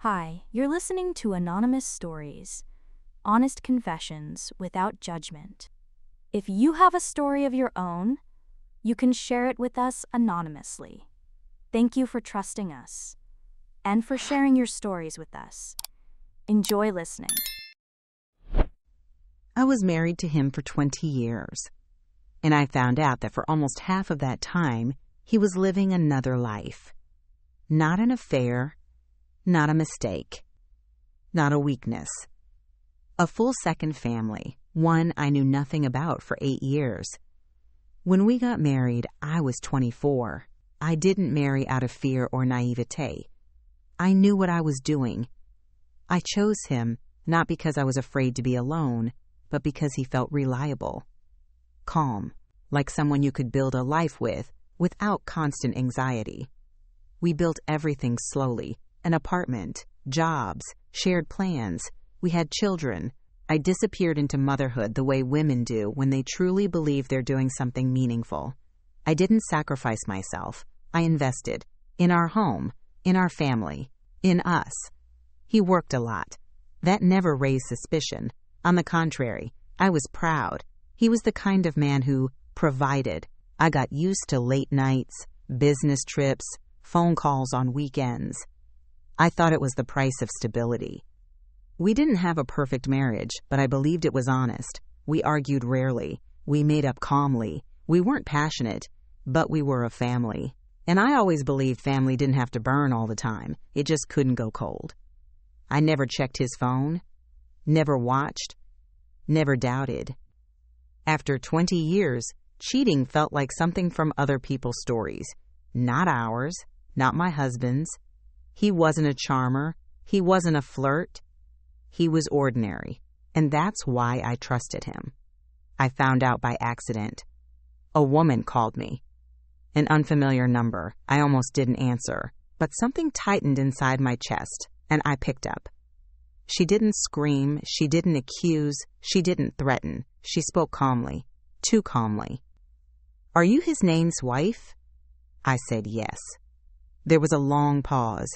Hi, you're listening to Anonymous Stories, honest confessions without judgment. If you have a story of your own, you can share it with us anonymously. Thank you for trusting us and for sharing your stories with us. Enjoy listening. I was married to him for 20 years, and I found out that for almost half of that time, he was living another life. Not an affair, not a mistake, not a weakness. A full second family, one I knew nothing about for 8 years. When we got married, I was 24. I didn't marry out of fear or naivete. I knew what I was doing. I chose him not because I was afraid to be alone, but because he felt reliable, calm, like someone you could build a life with without constant anxiety. We built everything slowly, an apartment, jobs, shared plans. We had children. I disappeared into motherhood the way women do when they truly believe they're doing something meaningful. I didn't sacrifice myself. I invested in our home, in our family, in us. He worked a lot. That never raised suspicion. On the contrary, I was proud. He was the kind of man who provided. I got used to late nights, business trips, phone calls on weekends. I thought it was the price of stability. We didn't have a perfect marriage, but I believed it was honest. We argued rarely. We made up calmly. We weren't passionate, but we were a family. And I always believed family didn't have to burn all the time. It just couldn't go cold. I never checked his phone, never watched, never doubted. After 20 years, cheating felt like something from other people's stories, not ours, not my husband's. He wasn't a charmer. He wasn't a flirt. He was ordinary, and that's why I trusted him. I found out by accident. A woman called me. An unfamiliar number. I almost didn't answer, but something tightened inside my chest, and I picked up. She didn't scream, she didn't accuse, she didn't threaten. She spoke calmly, too calmly. "Are you his name's wife?" I said yes. There was a long pause.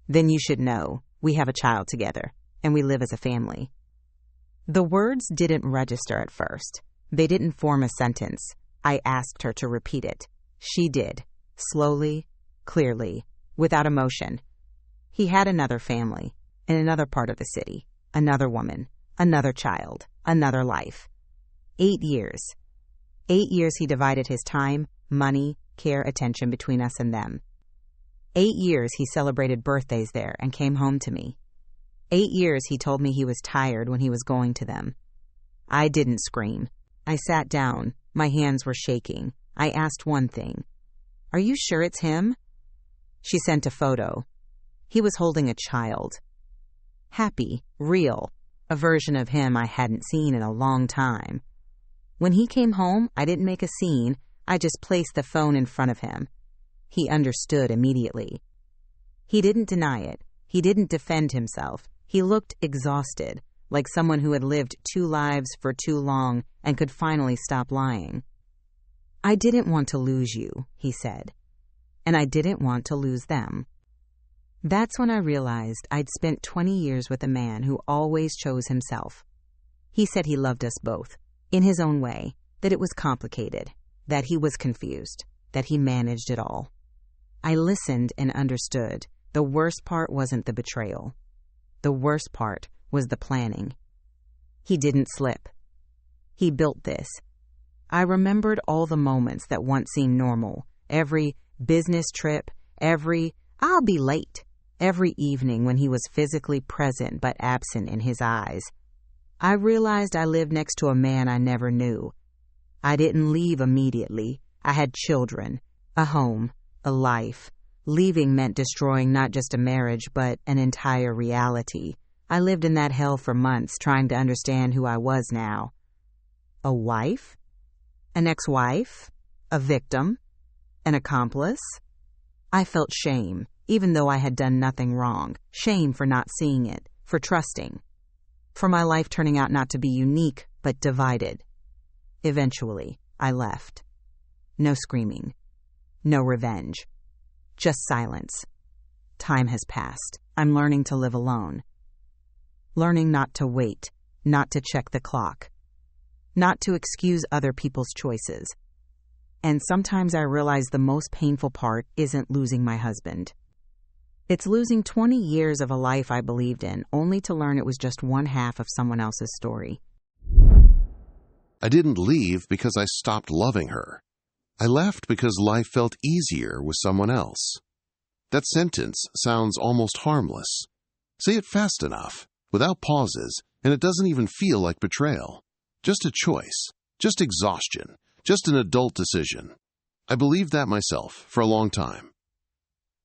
"Then you should know, we have a child together, and we live as a family." The words didn't register at first. They didn't form a sentence. I asked her to repeat it. She did, slowly, clearly, without emotion. He had another family, in another part of the city, another woman, another child, another life. 8 years. 8 years he divided his time, money, care, attention between us and them. 8 years he celebrated birthdays there and came home to me. 8 years he told me he was tired when he was going to them. I didn't scream. I sat down. My hands were shaking. I asked one thing. "Are you sure it's him?" She sent a photo. He was holding a child. Happy, real, a version of him I hadn't seen in a long time. When he came home, I didn't make a scene. I just placed the phone in front of him. He understood immediately. He didn't deny it. He didn't defend himself. He looked exhausted, like someone who had lived 2 lives for too long and could finally stop lying. "I didn't want to lose you," he said, "and I didn't want to lose them." That's when I realized I'd spent 20 years with a man who always chose himself. He said he loved us both, in his own way, that it was complicated, that he was confused, that he managed it all. I listened and understood. The worst part wasn't the betrayal. The worst part was the planning. He didn't slip. He built this. I remembered all the moments that once seemed normal, every business trip, every "I'll be late," every evening when he was physically present but absent in his eyes. I realized I lived next to a man I never knew. I didn't leave immediately. I had children, a home, a life. Leaving meant destroying not just a marriage, but an entire reality. I lived in that hell for months, trying to understand who I was now. A wife? An ex-wife? A victim? An accomplice? I felt shame, even though I had done nothing wrong. Shame for not seeing it, for trusting. For my life turning out not to be unique, but divided. Eventually, I left. No screaming. No revenge. Just silence. Time has passed. I'm learning to live alone. Learning not to wait, not to check the clock, not to excuse other people's choices. And sometimes I realize the most painful part isn't losing my husband. It's losing 20 years of a life I believed in, only to learn it was just one half of someone else's story. I didn't leave because I stopped loving her. I left because life felt easier with someone else. That sentence sounds almost harmless. Say it fast enough, without pauses, and it doesn't even feel like betrayal. Just a choice, just exhaustion, just an adult decision. I believed that myself for a long time.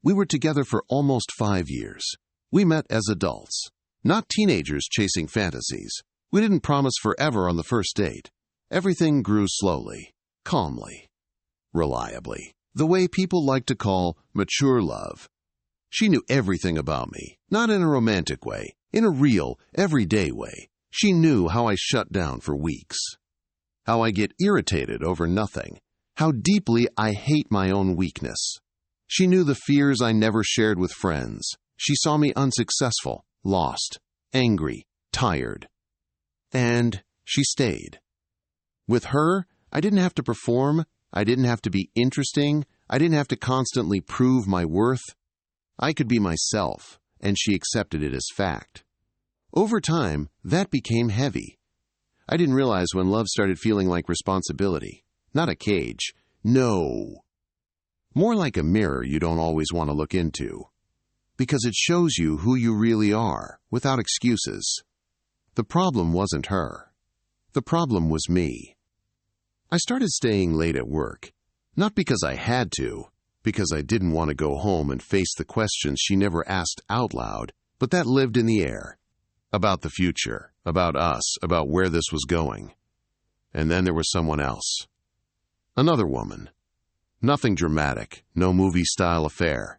We were together for almost 5 years. We met as adults, not teenagers chasing fantasies. We didn't promise forever on the first date. Everything grew slowly, calmly, reliably, the way people like to call mature love. She knew everything about me, not in a romantic way, in a real, everyday way. She knew how I shut down for weeks, how I get irritated over nothing, how deeply I hate my own weakness. She knew the fears I never shared with friends. She saw me unsuccessful, lost, angry, tired. And she stayed. With her, I didn't have to perform. I didn't have to be interesting. I didn't have to constantly prove my worth. I could be myself, and she accepted it as fact. Over time, that became heavy. I didn't realize when love started feeling like responsibility, not a cage. No. More like a mirror you don't always want to look into, because it shows you who you really are, without excuses. The problem wasn't her. The problem was me. I started staying late at work, not because I had to, because I didn't want to go home and face the questions she never asked out loud, but that lived in the air. About the future, about us, about where this was going. And then there was someone else. Another woman. Nothing dramatic, no movie-style affair.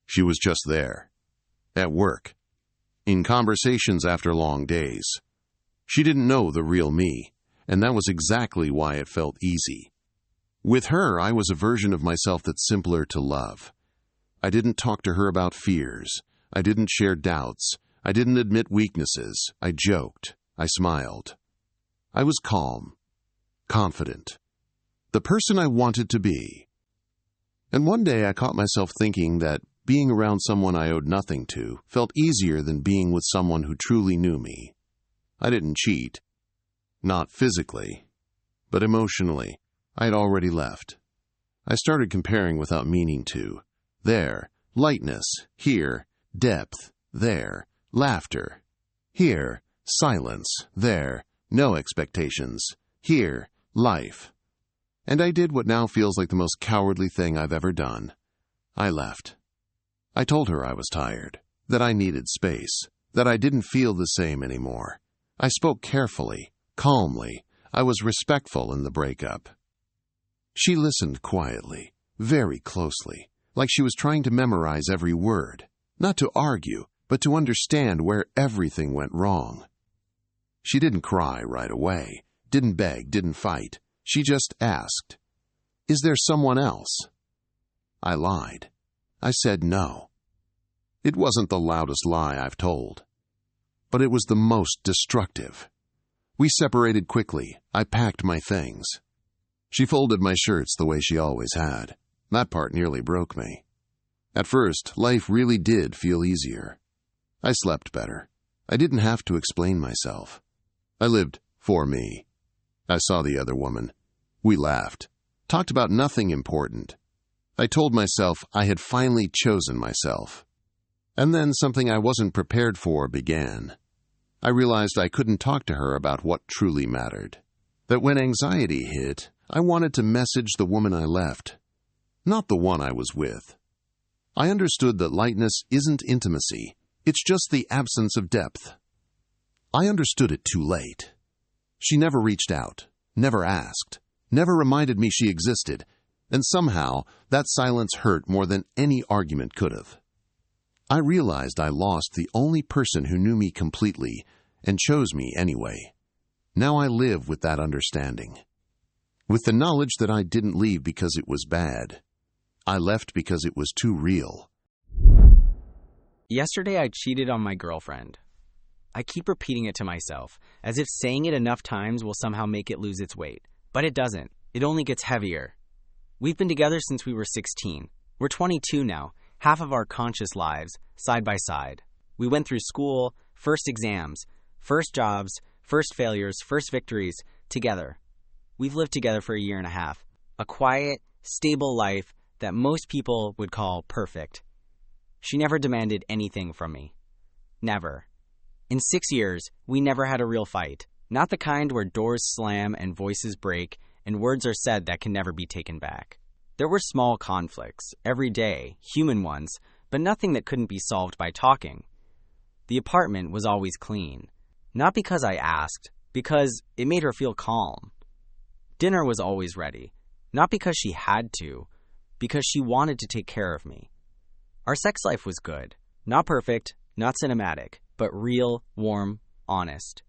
She was just there. At work. In conversations after long days. She didn't know the real me, and that was exactly why it felt easy. With her, I was a version of myself that's simpler to love. I didn't talk to her about fears. I didn't share doubts. I didn't admit weaknesses. I joked. I smiled. I was calm, confident, the person I wanted to be. And one day I caught myself thinking that being around someone I owed nothing to felt easier than being with someone who truly knew me. I didn't cheat. Not physically, but emotionally. I had already left. I started comparing without meaning to. There, lightness. Here, depth. There, laughter. Here, silence. There, no expectations. Here, life. And I did what now feels like the most cowardly thing I've ever done. I left. I told her I was tired, that I needed space, that I didn't feel the same anymore. I spoke carefully, calmly. I was respectful in the breakup. She listened quietly, very closely, like she was trying to memorize every word, not to argue, but to understand where everything went wrong. She didn't cry right away, didn't beg, didn't fight. She just asked, "Is there someone else?" I lied. I said no. It wasn't the loudest lie I've told, but it was the most destructive. We separated quickly. I packed my things. She folded my shirts the way she always had. That part nearly broke me. At first, life really did feel easier. I slept better. I didn't have to explain myself. I lived for me. I saw the other woman. We laughed, talked about nothing important. I told myself I had finally chosen myself. And then something I wasn't prepared for began. I realized I couldn't talk to her about what truly mattered. That when anxiety hit, I wanted to message the woman I left, not the one I was with. I understood that lightness isn't intimacy. It's just the absence of depth. I understood it too late. She never reached out, never asked, never reminded me she existed, and somehow that silence hurt more than any argument could have. I realized I lost the only person who knew me completely and chose me anyway. Now I live with that understanding. With the knowledge that I didn't leave because it was bad. I left because it was too real. Yesterday I cheated on my girlfriend. I keep repeating it to myself, as if saying it enough times will somehow make it lose its weight. But it doesn't. It only gets heavier. We've been together since we were 16. We're 22 now, half of our conscious lives, side by side. We went through school, first exams, first jobs, first failures, first victories, together. We've lived together for a year and a half. A quiet, stable life that most people would call perfect. She never demanded anything from me. Never. In 6 years, we never had a real fight. Not the kind where doors slam and voices break and words are said that can never be taken back. There were small conflicts, every day, human ones, but nothing that couldn't be solved by talking. The apartment was always clean. Not because I asked, because it made her feel calm. Dinner was always ready. Not because she had to, because she wanted to take care of me. Our sex life was good. Not perfect, not cinematic, but real, warm, honest.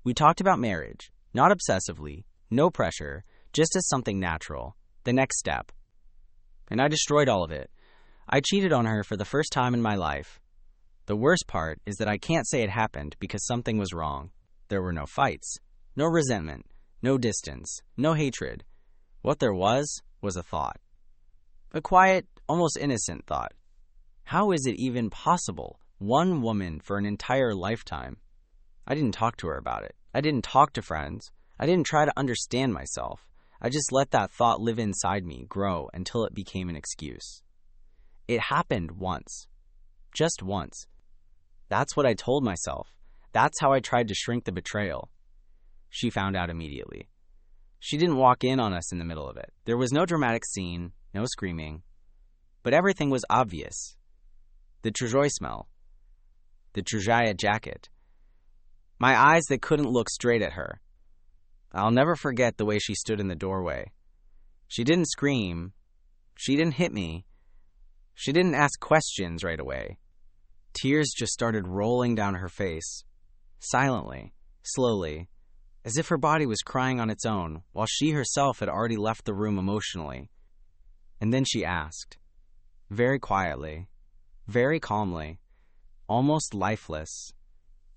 We talked about marriage, not obsessively, no pressure, just as something natural, the next step. And I destroyed all of it. I cheated on her for the first time in my life. The worst part is that I can't say it happened because something was wrong. There were no fights, no resentment, no distance, no hatred. What there was a thought. A quiet, almost innocent thought. How is it even possible? One woman for an entire lifetime. I didn't talk to her about it. I didn't talk to friends. I didn't try to understand myself. I just let that thought live inside me, grow until it became an excuse. It happened once. Just once. That's what I told myself. That's how I tried to shrink the betrayal. She found out immediately. She didn't walk in on us in the middle of it. There was no dramatic scene, no screaming. But everything was obvious. The Trujillo smell. The Trujillo jacket. My eyes that couldn't look straight at her. I'll never forget the way she stood in the doorway. She didn't scream. She didn't hit me. She didn't ask questions right away. Tears just started rolling down her face. Silently, slowly, as if her body was crying on its own, while she herself had already left the room emotionally. And then she asked, very quietly, very calmly, almost lifeless,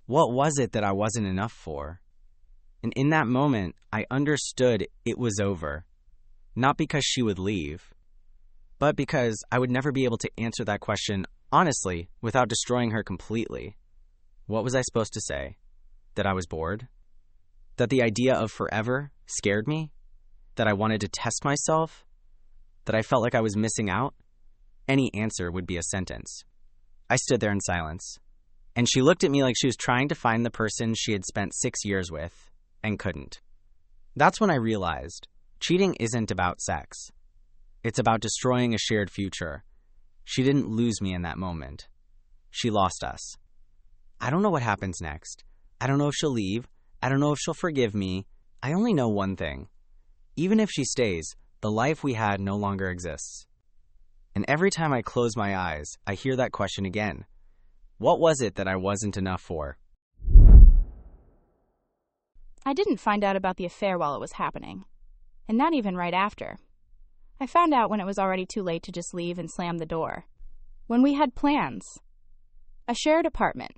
what was it that I wasn't enough for? And in that moment, I understood it was over. Not because she would leave, but because I would never be able to answer that question honestly without destroying her completely. What was I supposed to say? That I was bored? That the idea of forever scared me? That I wanted to test myself? That I felt like I was missing out? Any answer would be a sentence. I stood there in silence, and she looked at me like she was trying to find the person she had spent 6 years with, and couldn't. That's when I realized cheating isn't about sex. It's about destroying a shared future. She didn't lose me in that moment. She lost us. I don't know what happens next. I don't know if she'll leave. I don't know if she'll forgive me. I only know one thing. Even if she stays, the life we had no longer exists. And every time I close my eyes, I hear that question again. What was it that I wasn't enough for? I didn't find out about the affair while it was happening, and not even right after. I found out when it was already too late to just leave and slam the door. When we had plans. A shared apartment.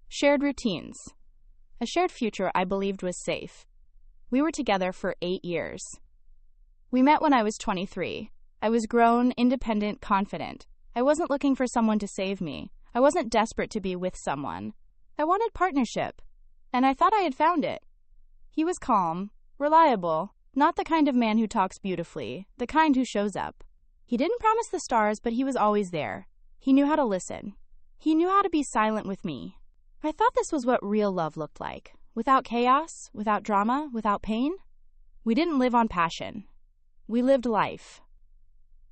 Shared routines. A shared future I believed was safe. We were together for 8 years. We met when I was 23. I was grown, independent, confident. I wasn't looking for someone to save me. I wasn't desperate to be with someone. I wanted partnership, and I thought I had found it. He was calm, reliable, not the kind of man who talks beautifully, the kind who shows up. He didn't promise the stars, but he was always there. He knew how to listen. He knew how to be silent with me. I thought this was what real love looked like. Without chaos, without drama, without pain. We didn't live on passion. We lived life.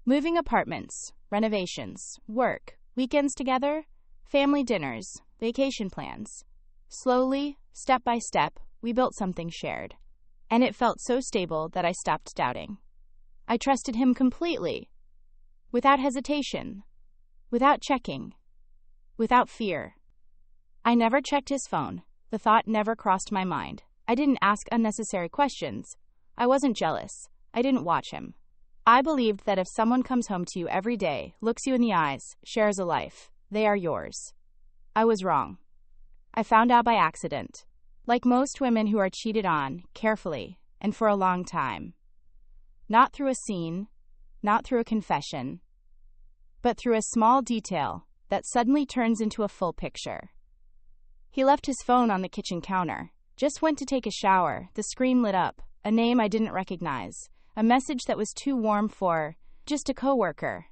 Moving apartments, renovations, work, weekends together, family dinners, vacation plans. Slowly, step by step, we built something shared. And it felt so stable that I stopped doubting. I trusted him completely. Without hesitation. Without checking. Without fear. I never checked his phone. The thought never crossed my mind. I didn't ask unnecessary questions. I wasn't jealous. I didn't watch him. I believed that if someone comes home to you every day, looks you in the eyes, shares a life, They are yours. I was wrong. I found out by accident. Like most women who are cheated on, carefully, and for a long time. Not through a scene, not through a confession, but through a small detail that suddenly turns into a full picture. He left his phone on the kitchen counter, just went to take a shower, the screen lit up, a name I didn't recognize, a message that was too warm for just a coworker.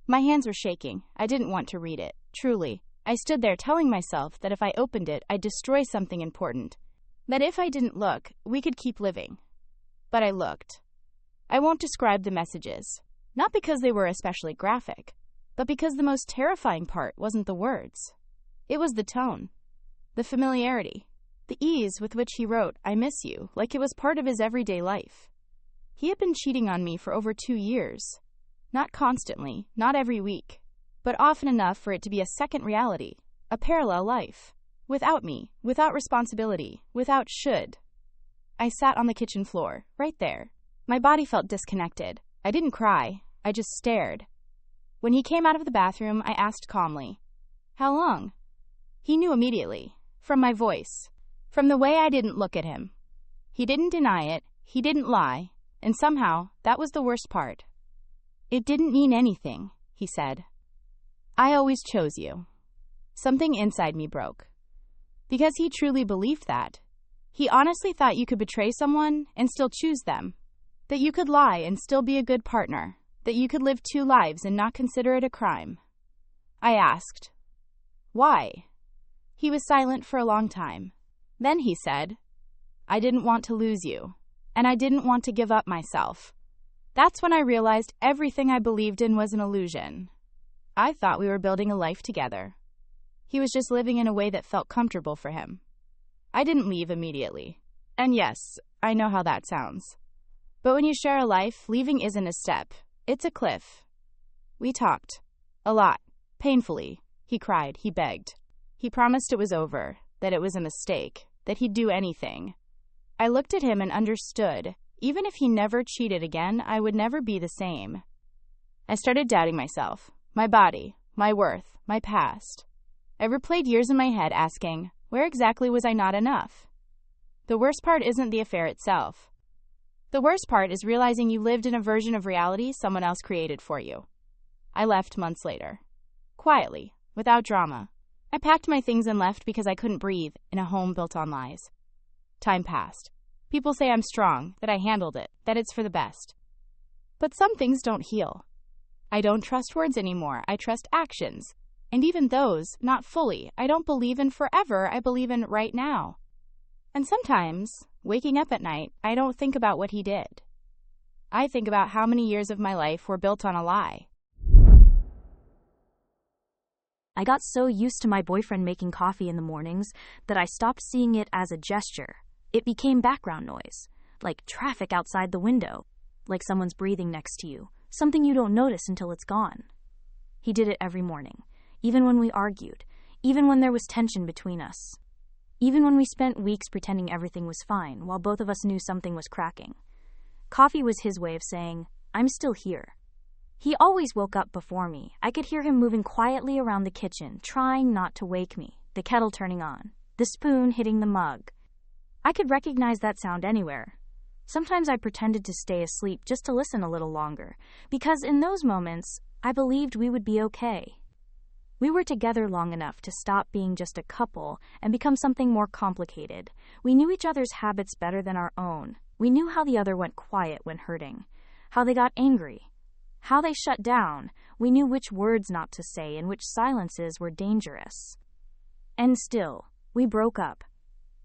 My hands were shaking. I didn't want to read it, truly. I stood there telling myself that if I opened it, I'd destroy something important. That if I didn't look, we could keep living. But I looked. I won't describe the messages, not because they were especially graphic, but because the most terrifying part wasn't the words. It was the tone, the familiarity, the ease with which he wrote, "I miss you," like it was part of his everyday life. He had been cheating on me for over 2 years. Not constantly, not every week, but often enough for it to be a second reality, a parallel life. Without me, without responsibility, without should. I sat on the kitchen floor, right there. My body felt disconnected. I didn't cry. I just stared. When he came out of the bathroom, I asked calmly, "How long?" He knew immediately, from my voice, from the way I didn't look at him. He didn't deny it, he didn't lie, and somehow, that was the worst part. "It didn't mean anything," he said. "I always chose you." Something inside me broke. Because he truly believed that. He honestly thought you could betray someone and still choose them. That you could lie and still be a good partner. That you could live 2 lives and not consider it a crime. I asked, "Why?" He was silent for a long time. Then he said, "I didn't want to lose you, and I didn't want to give up myself." That's when I realized everything I believed in was an illusion. I thought we were building a life together. He was just living in a way that felt comfortable for him. I didn't leave immediately. And yes, I know how that sounds. But when you share a life, leaving isn't a step. It's a cliff. We talked. A lot. Painfully. He cried. He begged. He promised it was over, that it was a mistake, that he'd do anything. I looked at him and understood. Even if he never cheated again, I would never be the same. I started doubting myself, my body, my worth, my past. I replayed years in my head asking, where exactly was I not enough? The worst part isn't the affair itself. The worst part is realizing you lived in a version of reality someone else created for you. I left months later. Quietly, without drama. I packed my things and left because I couldn't breathe in a home built on lies. Time passed. People say I'm strong, that I handled it, that it's for the best. But some things don't heal. I don't trust words anymore. I trust actions. And even those, not fully. I don't believe in forever. I believe in right now. And sometimes, waking up at night, I don't think about what he did. I think about how many years of my life were built on a lie. I got so used to my boyfriend making coffee in the mornings that I stopped seeing it as a gesture. It became background noise, like traffic outside the window, like someone's breathing next to you, something you don't notice until it's gone. He did it every morning, even when we argued, even when there was tension between us, even when we spent weeks pretending everything was fine while both of us knew something was cracking. Coffee was his way of saying, "I'm still here." He always woke up before me. I could hear him moving quietly around the kitchen, trying not to wake me, the kettle turning on, the spoon hitting the mug. I could recognize that sound anywhere. Sometimes I pretended to stay asleep just to listen a little longer, because in those moments, I believed we would be okay. We were together long enough to stop being just a couple and become something more complicated. We knew each other's habits better than our own. We knew how the other went quiet when hurting, how they got angry, how they shut down. We knew which words not to say and which silences were dangerous. And still, we broke up.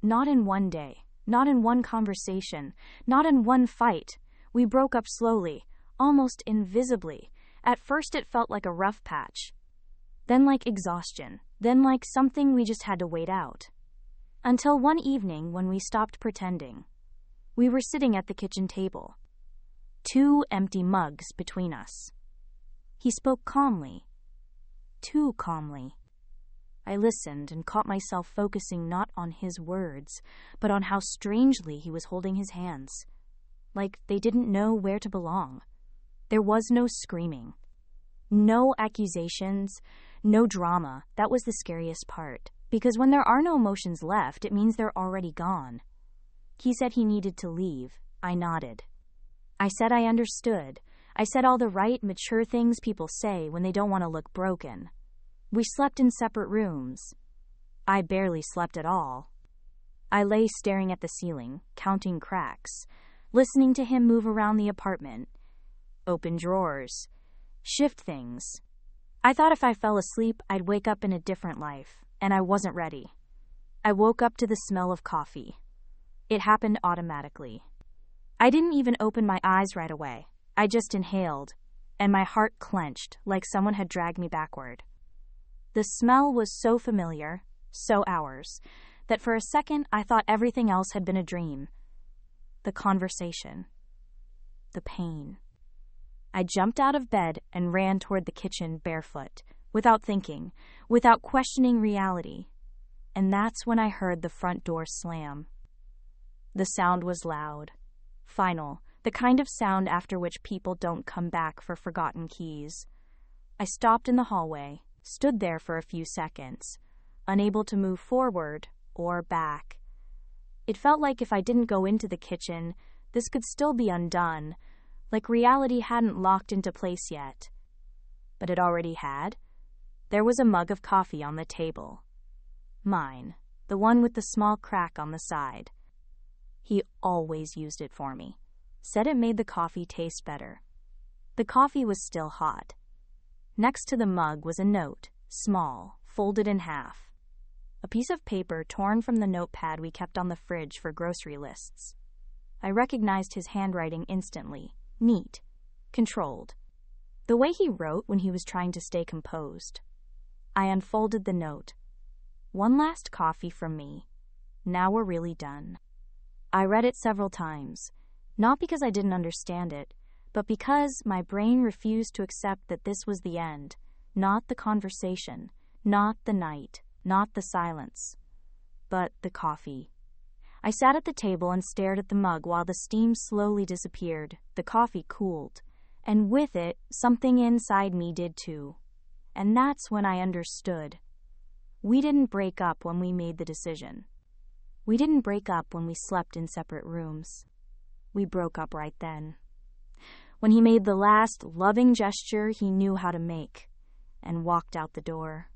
Not in one day, not in one conversation, not in one fight. We broke up slowly, almost invisibly. At first it felt like a rough patch, then like exhaustion, then like something we just had to wait out. Until one evening when we stopped pretending. We were sitting at the kitchen table, 2 empty mugs between us. He spoke calmly, too calmly. I listened and caught myself focusing not on his words, but on how strangely he was holding his hands, like they didn't know where to belong. There was no screaming, no accusations, No drama. That was the scariest part. Because when there are no emotions left, it means they're already gone. He said he needed to leave. I nodded. I said I understood. I said all the right, mature things people say when they don't want to look broken. We slept in separate rooms. I barely slept at all. I lay staring at the ceiling, counting cracks, listening to him move around the apartment, open drawers, shift things. I thought if I fell asleep, I'd wake up in a different life, and I wasn't ready. I woke up to the smell of coffee. It happened automatically. I didn't even open my eyes right away. I just inhaled, and my heart clenched like someone had dragged me backward. The smell was so familiar, so ours, that for a second I thought everything else had been a dream. The conversation. The pain. I jumped out of bed and ran toward the kitchen barefoot, without thinking, without questioning reality. And that's when I heard the front door slam. The sound was loud, final, the kind of sound after which people don't come back for forgotten keys. I stopped in the hallway, stood there for a few seconds, unable to move forward or back. It felt like if I didn't go into the kitchen, this could still be undone, like reality hadn't locked into place yet. But it already had. There was a mug of coffee on the table. Mine, the one with the small crack on the side. He always used it for me. Said it made the coffee taste better. The coffee was still hot. Next to the mug was a note, small, folded in half. A piece of paper torn from the notepad we kept on the fridge for grocery lists. I recognized his handwriting instantly. Neat. Controlled. The way he wrote when he was trying to stay composed. I unfolded the note. One last coffee from me. Now we're really done. I read it several times, not because I didn't understand it, but because my brain refused to accept that this was the end, not the conversation, not the night, not the silence, but the coffee. I sat at the table and stared at the mug while the steam slowly disappeared, the coffee cooled, and with it, something inside me did too. And that's when I understood. We didn't break up when we made the decision. We didn't break up when we slept in separate rooms. We broke up right then. When he made the last loving gesture he knew how to make, and walked out the door.